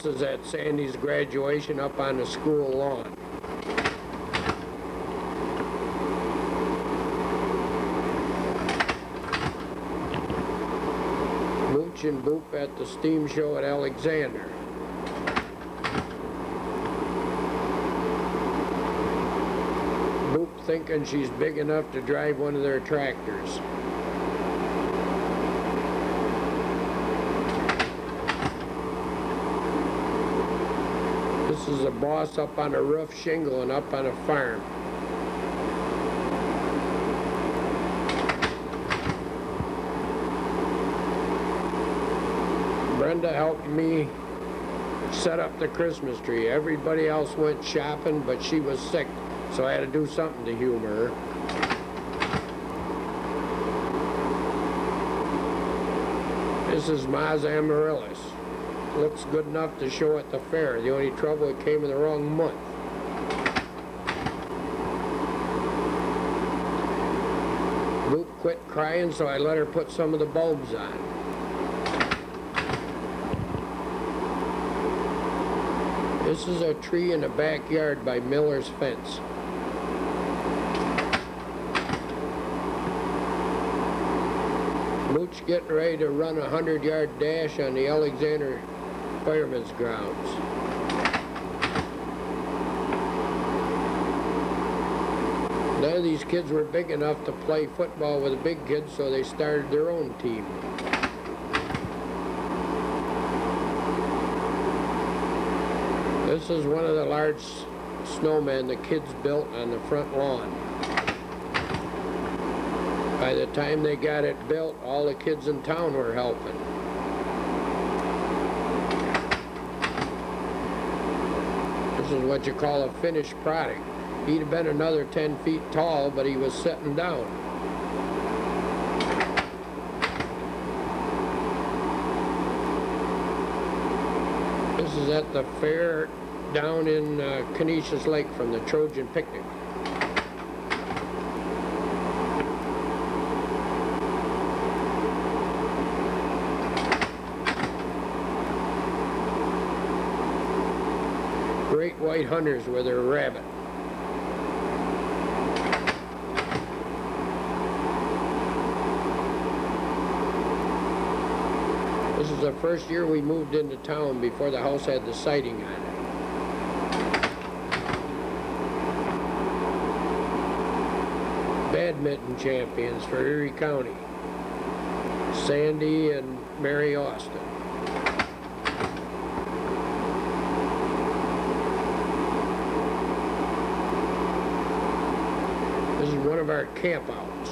This is at Sandy's graduation up on the school lawn. Mooch and Boop at the steam show at Alexander. Boop thinking she's big enough to drive one of their tractors. This is a boss up on a roof shingling up on a farm. Brenda helped me set up the Christmas tree. Everybody else went shopping, but she was sick, so I had to do something to humor her. This is Maz Amaryllis. Looks good enough to show at the fair. The only trouble, it came in the wrong month. Luke quit crying, so I let her put some of the bulbs on. This is a tree in the backyard by Miller's Fence. Mooch getting ready to run a 100-yard dash on the Alexander Fireman's grounds. None of these kids were big enough to play football with the big kids, so they started their own team. This is one of the large snowmen the kids built on the front lawn. By the time they got it built, all the kids in town were helping. This is what you call a finished product. He'd have been another 10 feet tall, but he was sitting down. This is at the fair down in Canisius Lake from the Trojan picnic. Great white hunters with their rabbit. This is the first year we moved into town before the house had the siding on it. Badminton champions for Erie County. Sandy and Mary Austin. This is one of our campouts.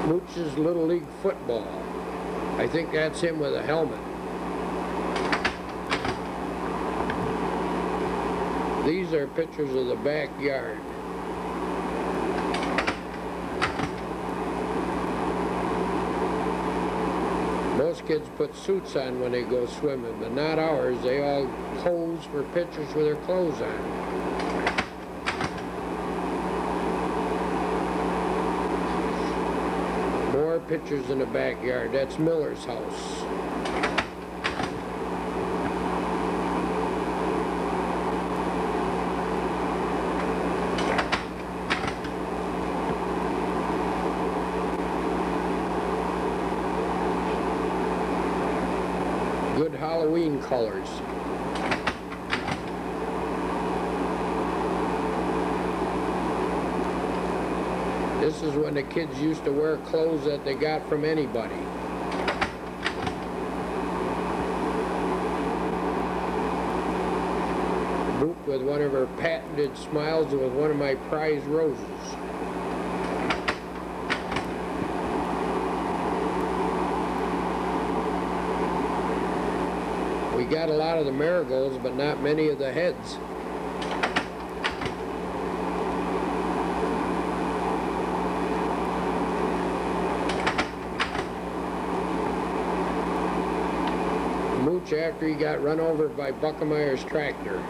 Mooch's Little League football. I think that's him with a helmet. These are pictures of the backyard. Most kids put suits on when they go swimming, but not ours. They all pose for pictures with their clothes on. More pictures in the backyard. That's Miller's house. Good Halloween colors. This is when the kids used to wear clothes that they got from anybody. Boop with one of her patented smiles with one of my prize roses. We got a lot of the marigolds, but not many of the heads. Mooch after he got run over by Buckemeyer's tractor.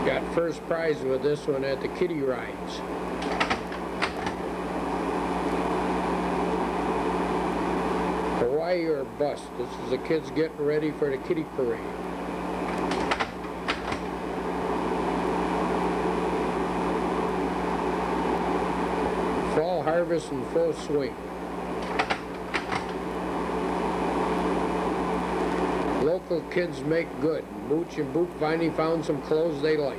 Got first prize with this one at the kiddie rides. Hawaii or bust. This is the kids getting ready for the kiddie parade. Fall harvest in full swing. Local kids make good. Mooch and Boop finally found some clothes they like.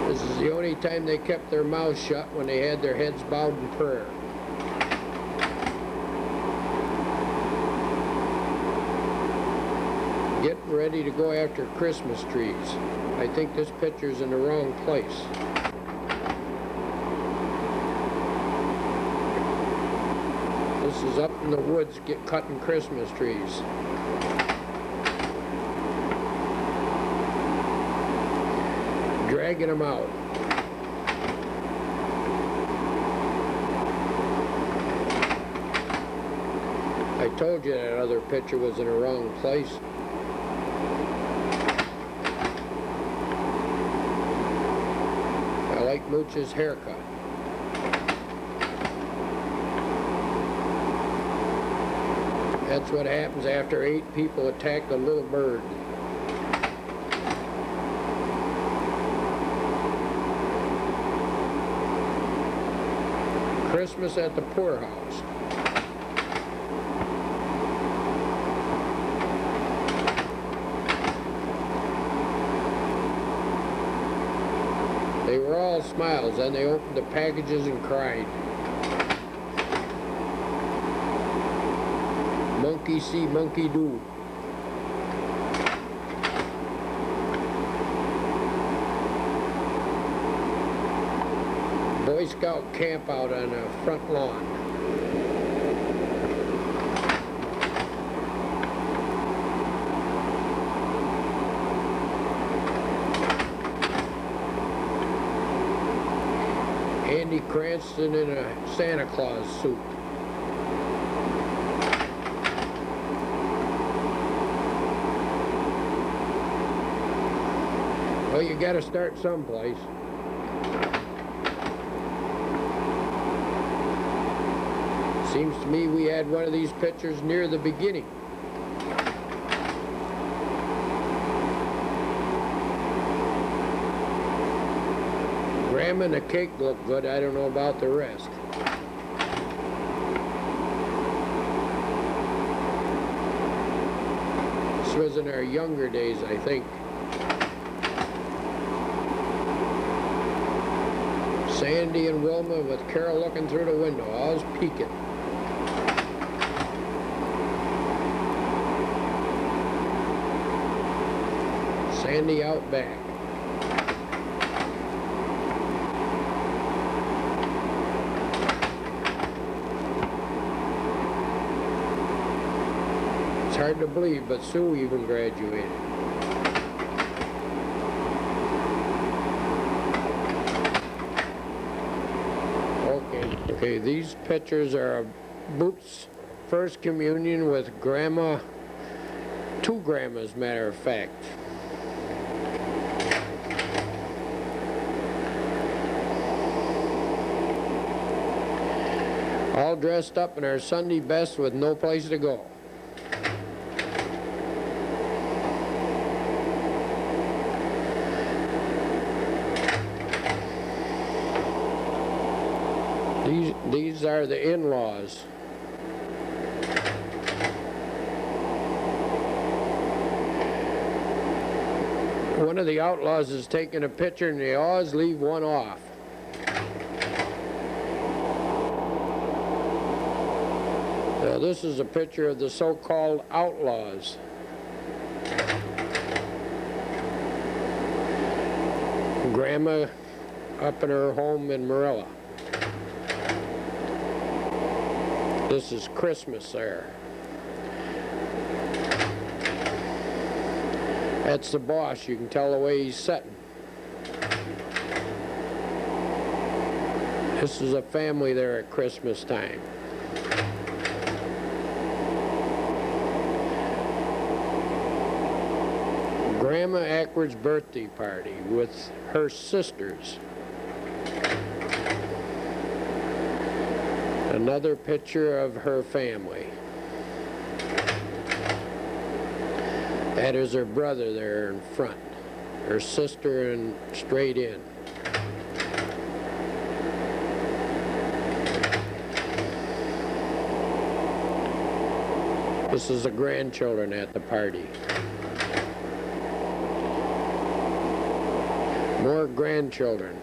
This is the only time they kept their mouths shut, when they had their heads bowed in prayer. Getting ready to go after Christmas trees. I think this picture's in the wrong place. This is up in the woods cutting Christmas trees. Dragging them out. I told you that other picture was in the wrong place. I like Mooch's haircut. That's what happens after 8 people attack a little bird. Christmas at the poorhouse. They were all smiles, then they opened the packages and cried. Monkey see, monkey do. Boy Scout camp out on the front lawn. Andy Cranston in a Santa Claus suit. Well, you gotta start someplace. Seems to me we had one of these pictures near the beginning. Grandma and the cake look good. I don't know about the rest. This was in our younger days, I think. Sandy and Wilma with Carol looking through the window, always peeking. Sandy out back. It's hard to believe, but Sue even graduated. Okay, these pictures are of Boop's first communion with Grandma, 2 grandmas, matter of fact. All dressed up in our Sunday best with no place to go. These are the in-laws. One of the outlaws is taking a picture and they always leave one off. Now this is a picture of the so-called outlaws. Grandma up in her home in Marilla. This is Christmas there. That's the boss. You can tell the way he's sitting. This is a family there at Christmas time. Grandma Acquard's birthday party with her sisters. Another picture of her family. That is her brother there in front. Her sister and straight in. This is the grandchildren at the party. More grandchildren.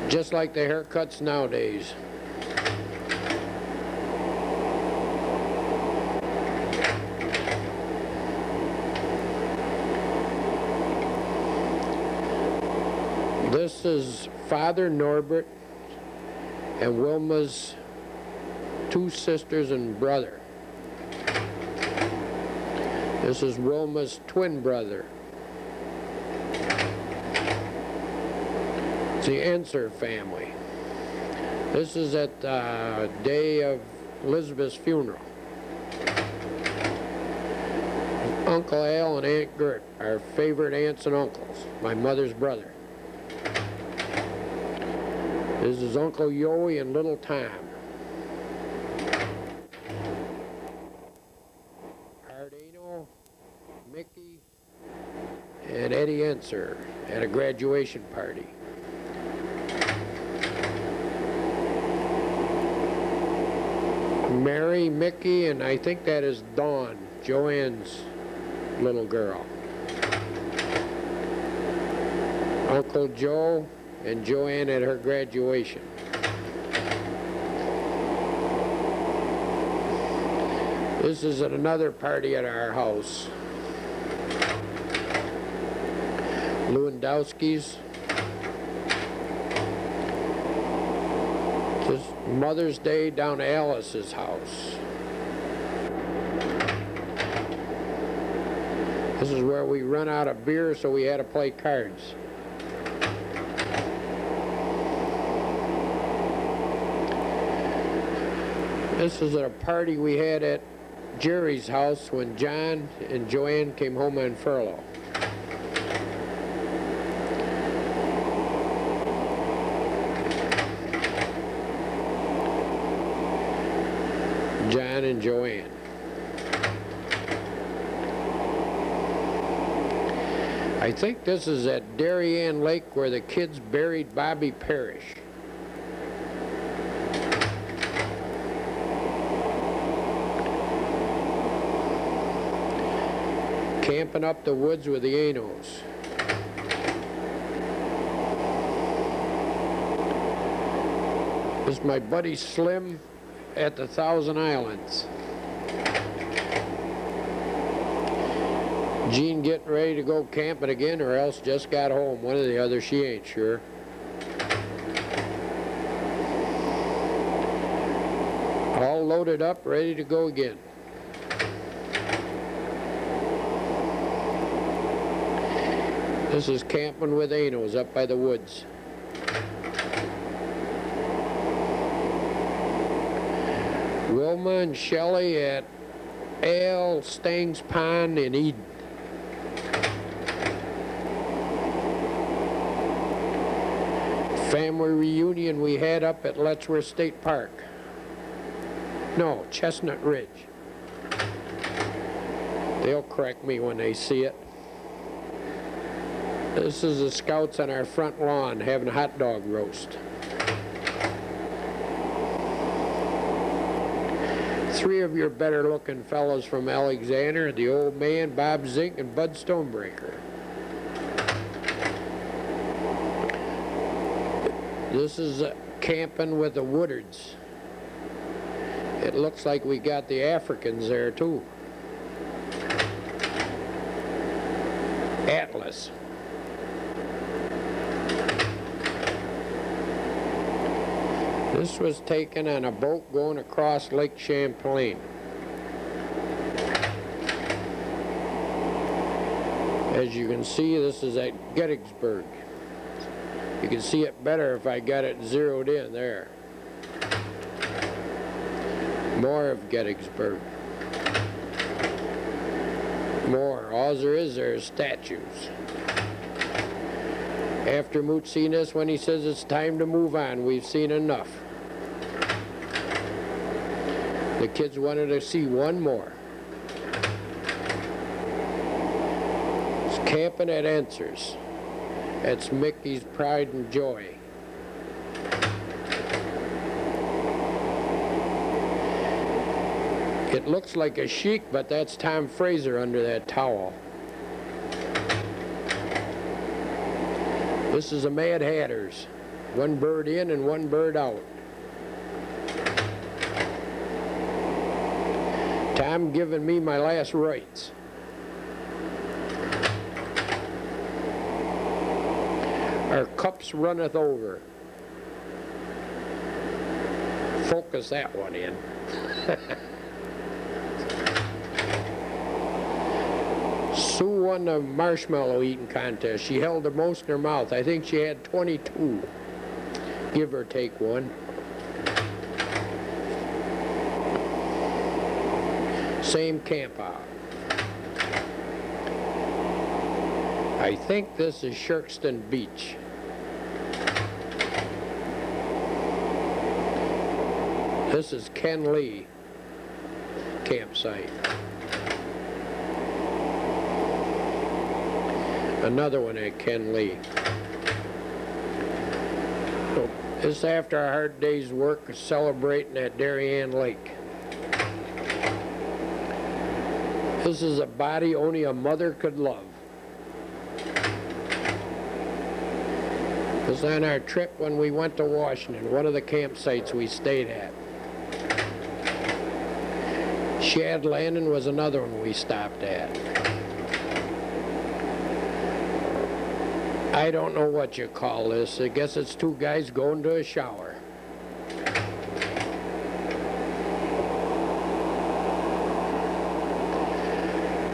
Just like the haircuts nowadays. This is Father Norbert and Wilma's two sisters and brother. This is Wilma's twin brother. It's the Enser family. This is at the day of Elizabeth's funeral. Uncle Al and Aunt Gert, our favorite aunts and uncles, my mother's brother. This is Uncle Yoey and Little Tom. Ardeno, Mickey, and Eddie Enser at a graduation party. Mary, Mickey, and I think that is Dawn, Joanne's little girl. Uncle Joe and Joanne at her graduation. This is at another party at our house. Lewandowski's. This is Mother's Day down at Alice's house. This is where we run out of beer, so we had to play cards. This is a party we had at Jerry's house when John and Joanne came home on furlough. John and Joanne. I think this is at Darien Lake where the kids buried Bobby Parrish. Camping up the woods with the Anos. This is my buddy Slim at the Thousand Islands. Jean getting ready to go camping again, or else just got home. One or the other, she ain't sure. All loaded up, ready to go again. This is camping with Anos up by the woods. Wilma and Shelley at Al Stang's Pond in Eden. Family reunion we had up at Letchworth State Park. No, Chestnut Ridge. They'll correct me when they see it. This is the scouts on our front lawn having a hot dog roast. Three of your better looking fellows from Alexander, the old man, Bob Zink, and Bud Stonebreaker. This is camping with the Woodards. It looks like we got the Africans there too. Atlas. This was taken on a boat going across Lake Champlain. As you can see, this is at Gettysburg. You can see it better if I got it zeroed in there. More of Gettysburg. More. All there is statues. After Moot seen this, when he says it's time to move on, we've seen enough. The kids wanted to see one more. It's camping at Answers. That's Mickey's pride and joy. It looks like a sheik, but that's Tom Fraser under that towel. This is a Mad Hatter's. One bird in and one bird out. Tom giving me my last rites. Our cups runneth over. Focus that one in. Sue won the marshmallow eating contest. She held the most in her mouth. I think she had 22. Give or take one. Same camp out. I think this is Shirkston Beach. This is Ken Lee campsite. Another one at Ken Lee. So, this is after a hard day's work celebrating at Darien Lake. This is a body only a mother could love. This was on our trip when we went to Washington, one of the campsites we stayed at. Shad Landing was another one we stopped at. I don't know what you call this. I guess it's two guys going to a shower.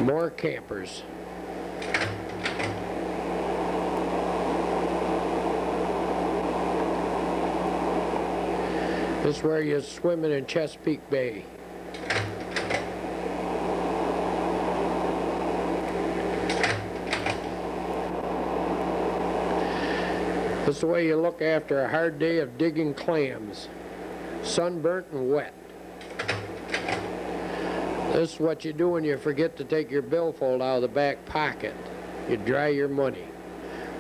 More campers. This is where you're swimming in Chesapeake Bay. This is the way you look after a hard day of digging clams, sunburnt and wet. This is what you do when you forget to take your billfold out of the back pocket. You dry your money.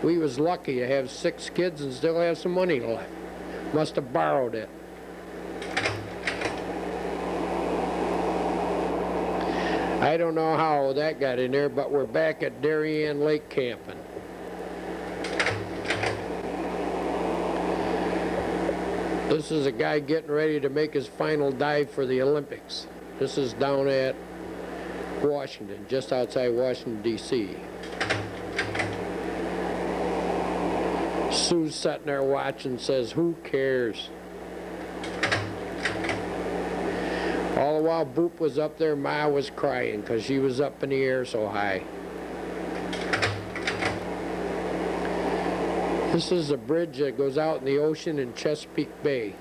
We was lucky to have 6 kids and still have some money left. Must have borrowed it. I don't know how that got in there, but we're back at Darien Lake camping. This is a guy getting ready to make his final dive for the Olympics. This is down at Washington, just outside Washington, D.C. Sue's sitting there watching, says, "Who cares?" All the while Boop was up there, Ma was crying because she was up in the air so high. This is a bridge that goes out in the ocean in Chesapeake Bay.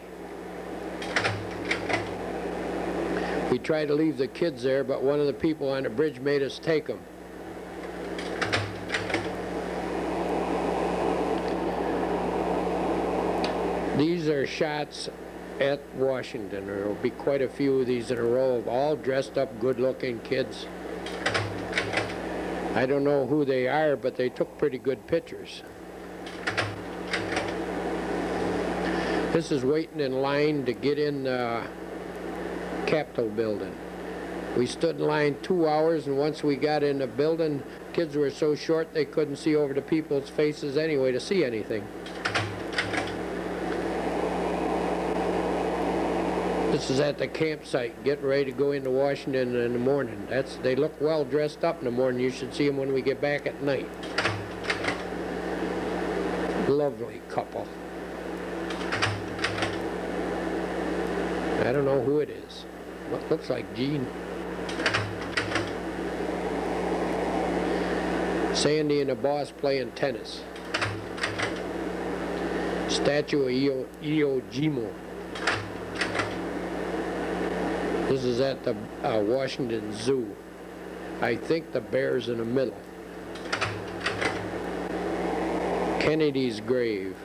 We tried to leave the kids there, but one of the people on the bridge made us take them. These are shots at Washington. There will be quite a few of these in a row of all dressed up, good-looking kids. I don't know who they are, but they took pretty good pictures. This is waiting in line to get in the Capitol building. We stood in line 2 hours, and once we got in the building, kids were so short they couldn't see over the people's faces anyway to see anything. This is at the campsite, getting ready to go into Washington in the morning. They look well dressed up in the morning. You should see them when we get back at night. Lovely couple. I don't know who it is. What looks like Gene. Sandy and the boss playing tennis. Statue of Iwo Jima. This is at the Washington Zoo. I think the bear's in the middle. Kennedy's grave.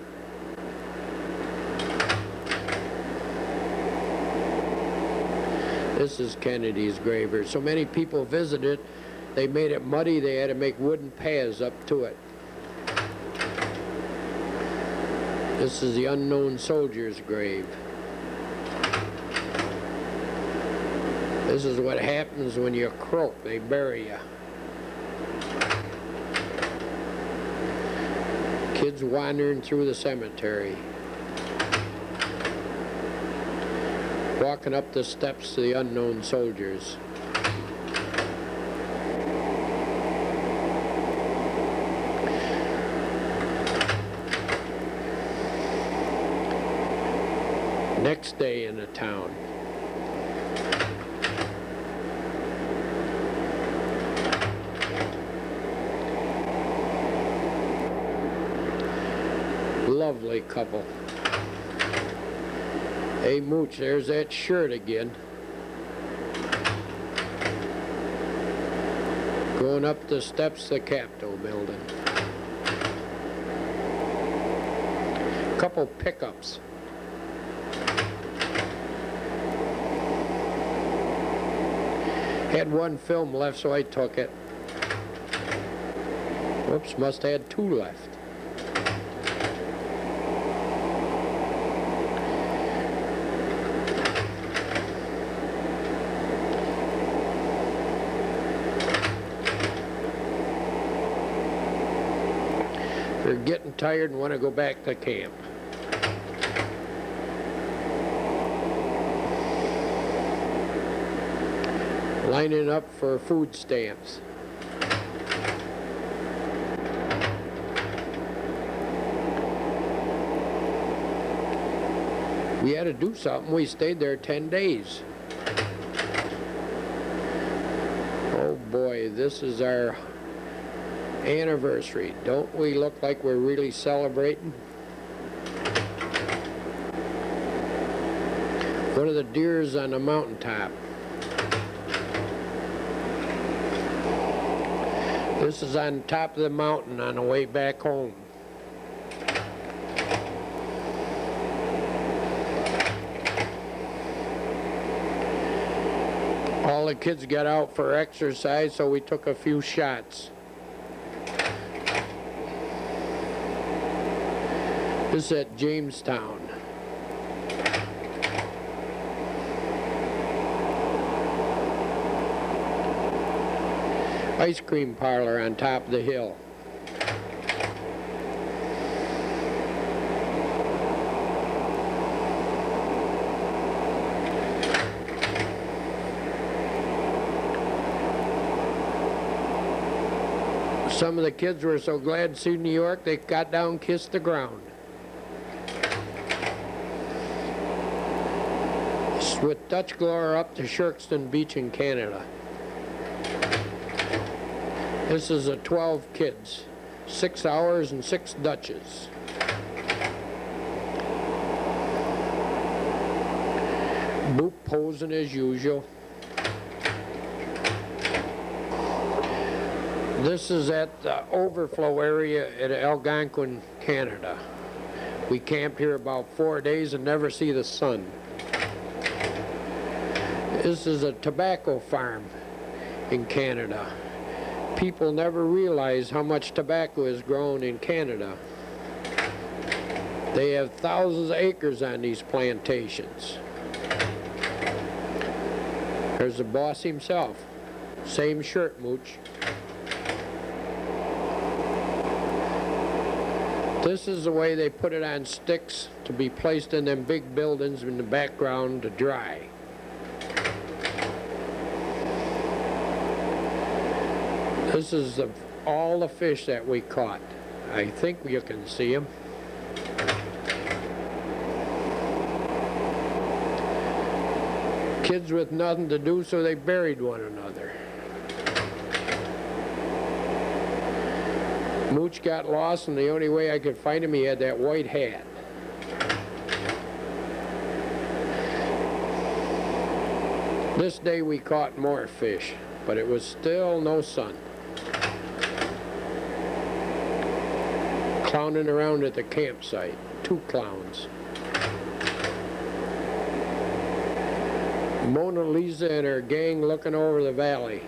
This is Kennedy's grave. There's so many people visited, they made it muddy, they had to make wooden paths up to it. This is the unknown soldier's grave. This is what happens when you croak, they bury you. Kids wandering through the cemetery. Walking up the steps to the unknown soldiers. Next day in the town. Lovely couple. Hey, Mooch, there's that shirt again. Going up the steps of the Capitol building. Couple pickups. Had one film left, so I took it. Whoops, must have had two left. They're getting tired and want to go back to camp. Lining up for food stamps. We had to do something. We stayed there 10 days. Oh boy, this is our anniversary. Don't we look like we're really celebrating? One of the deers on the mountaintop. This is on top of the mountain on the way back home. All the kids got out for exercise, so we took a few shots. This is at Jamestown. Ice cream parlor on top of the hill. Some of the kids were so glad to see New York, they got down and kissed the ground. With Dutch Glory up to Shirkston Beach in Canada. This is a 12 kids, 6 hours and 6 Dutches. Boop posing as usual. This is at the overflow area at Algonquin, Canada. We camped here about 4 days and never see the sun. This is a tobacco farm in Canada. People never realize how much tobacco is grown in Canada. They have thousands of acres on these plantations. There's the boss himself. Same shirt, Mooch. This is the way they put it on sticks to be placed in them big buildings in the background to dry. This is all the fish that we caught. I think you can see them. Kids with nothing to do, so they buried one another. Mooch got lost, and the only way I could find him, he had that white hat. This day we caught more fish. but it was still no sun. Clowning around at the campsite, 2 clowns. Mona Lisa and her gang looking over the valley.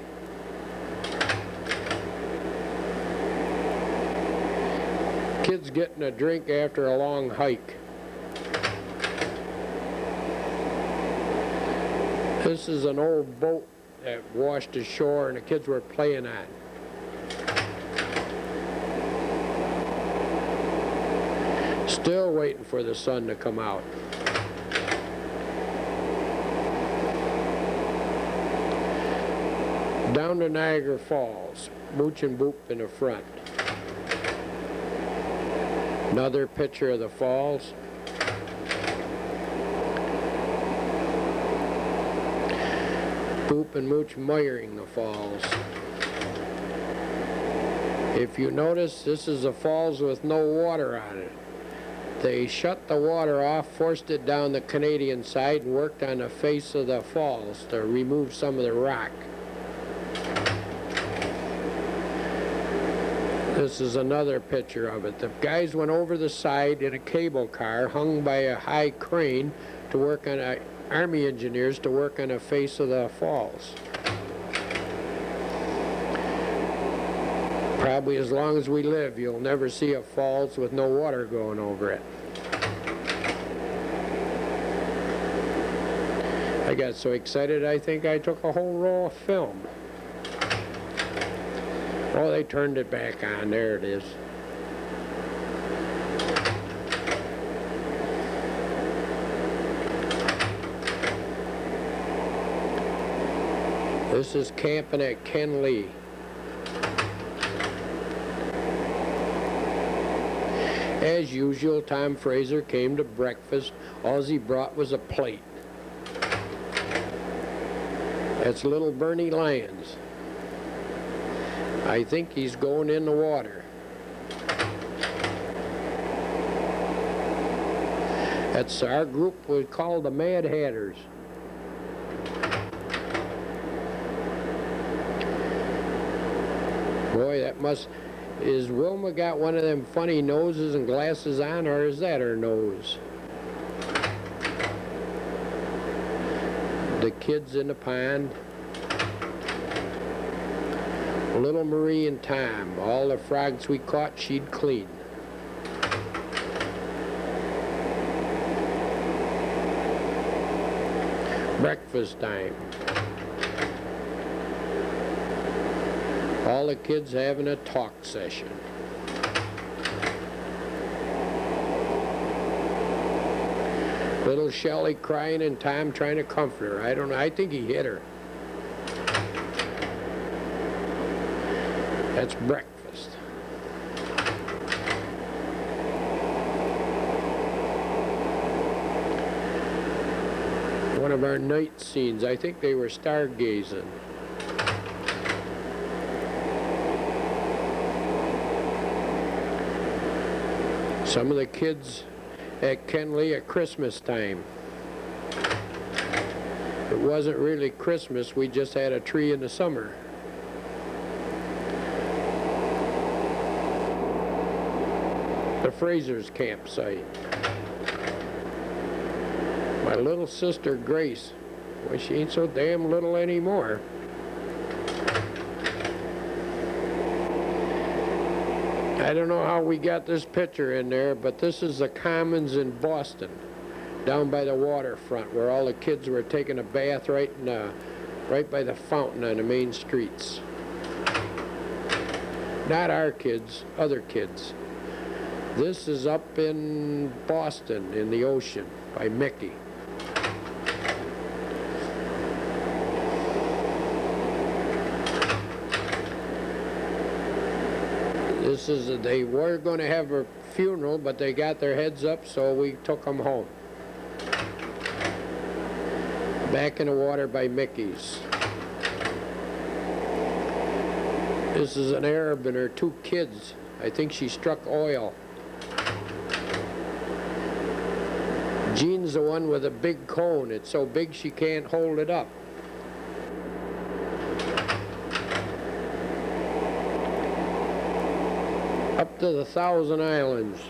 Kids getting a drink after a long hike. This is an old boat that washed ashore and the kids were playing on. Still waiting for the sun to come out. Down to Niagara Falls, Mooch and Boop in the front. Another picture of the falls. Boop and Mooch admiring the falls. If you notice, this is a falls with no water on it. They shut the water off, forced it down the Canadian side, and worked on the face of the falls to remove some of the rock. This is another picture of it. The guys went over the side in a cable car hung by a high crane to work on Army engineers to work on the face of the falls. Probably as long as we live, you'll never see a falls with no water going over it. I got so excited I think I took a whole roll of film. Oh, they turned it back on. There it is. This is camping at Ken Lee. As usual, Tom Fraser came to breakfast. All he brought was a plate. That's little Bernie Lyons. I think he's going in the water. That's our group we call the Mad Hatters. Boy, that is Wilma got one of them funny noses and glasses on, or is that her nose? The kids in the pond. Little Marie and Tom, all the frogs we caught, she'd clean. Breakfast time. All the kids having a talk session. Little Shelley crying and Tom trying to comfort her. I don't know, I think he hit her. That's breakfast. One of our night scenes, I think they were stargazing. Some of the kids at Ken Lee at Christmas time. It wasn't really Christmas, we just had a tree in the summer. The Fraser's campsite. My little sister Grace, well, she ain't so damn little anymore. I don't know how we got this picture in there, but this is the Commons in Boston, down by the waterfront, where all the kids were taking a bath right by the fountain on the main streets. Not our kids, other kids. This is up in Boston, in the ocean, by Mickey. They were going to have a funeral, but they got their heads up, so we took them home. Back in the water by Mickey's. This is an Arab and her 2 kids. I think she struck oil. Jean's the one with a big cone. It's so big she can't hold it up. Up to the Thousand Islands.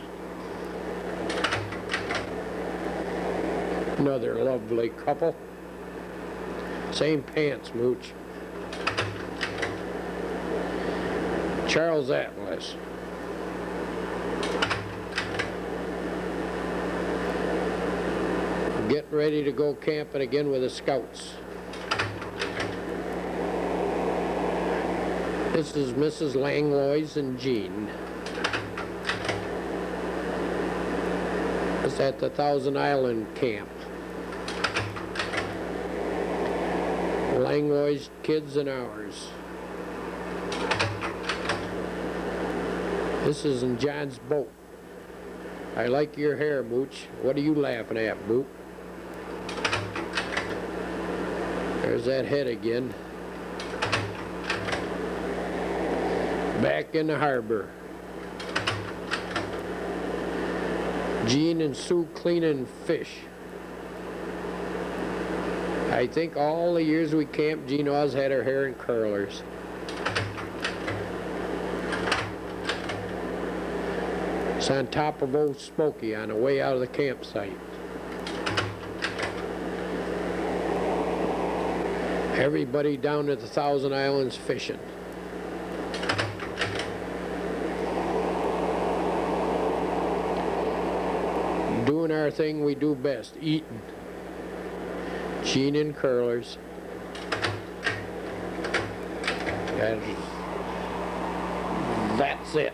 Another lovely couple. Same pants, Mooch. Charles Atlas. Getting ready to go camping again with the Scouts. This is Mrs. Langlois and Jean. It's at the Thousand Island camp. Langlois kids and ours. This is in John's boat. I like your hair, Mooch. What are you laughing at, Boot? There's that head again. Back in the harbor. Jean and Sue cleaning fish. I think all the years we camped, Jean always had her hair in curlers. It's on top of Old Smoky on the way out of the campsite. Everybody down at the Thousand Islands fishing. Doing our thing we do best, eating. Jean in curlers. And that's it.